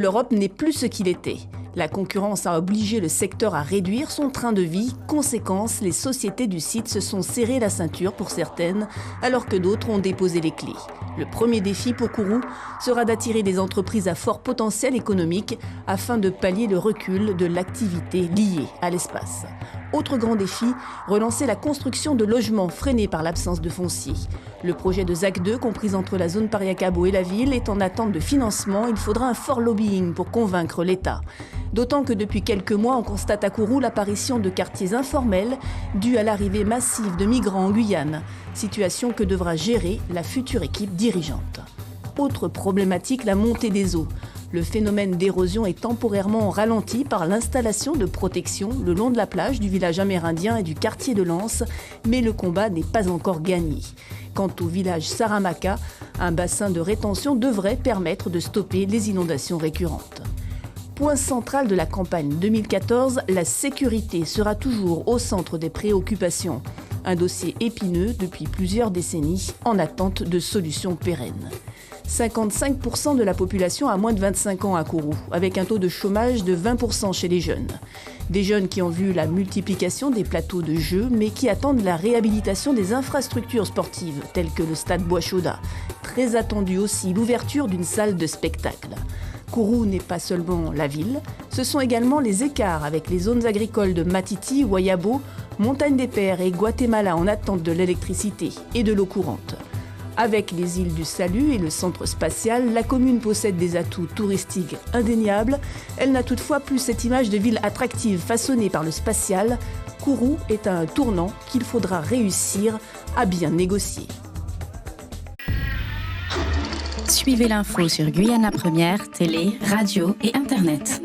L'Europe n'est plus ce qu'il était. La concurrence a obligé le secteur à réduire son train de vie. Conséquence, les sociétés du site se sont serrées la ceinture pour certaines, alors que d'autres ont déposé les clés. Le premier défi pour Kourou sera d'attirer des entreprises à fort potentiel économique afin de pallier le recul de l'activité liée à l'espace. Autre grand défi, relancer la construction de logements freinés par l'absence de foncier. Le projet de ZAC 2, compris entre la zone Pariacabo et la ville, est en attente de financement. Il faudra un fort lobbying pour convaincre l'État. D'autant que depuis quelques mois, on constate à Kourou l'apparition de quartiers informels dus à l'arrivée massive de migrants en Guyane, situation que devra gérer la future équipe dirigeante. Autre problématique, la montée des eaux. Le phénomène d'érosion est temporairement ralenti par l'installation de protection le long de la plage du village amérindien et du quartier de Lens, mais le combat n'est pas encore gagné. Quant au village Saramaka, un bassin de rétention devrait permettre de stopper les inondations récurrentes. Point central de la campagne 2014, la sécurité sera toujours au centre des préoccupations. Un dossier épineux depuis plusieurs décennies en attente de solutions pérennes. 55% de la population a moins de 25 ans à Kourou, avec un taux de chômage de 20% chez les jeunes. Des jeunes qui ont vu la multiplication des plateaux de jeux, mais qui attendent la réhabilitation des infrastructures sportives, telles que le stade Bois-Chauda. Très attendu aussi l'ouverture d'une salle de spectacle. Kourou n'est pas seulement la ville, ce sont également les écarts avec les zones agricoles de Matiti, Wayabo, Montagne des Pères et Guatemala en attente de l'électricité et de l'eau courante. Avec les îles du Salut et le centre spatial, la commune possède des atouts touristiques indéniables. Elle n'a toutefois plus cette image de ville attractive façonnée par le spatial. Kourou est à un tournant qu'il faudra réussir à bien négocier. Suivez l'info sur Guyana Première, télé, radio et Internet.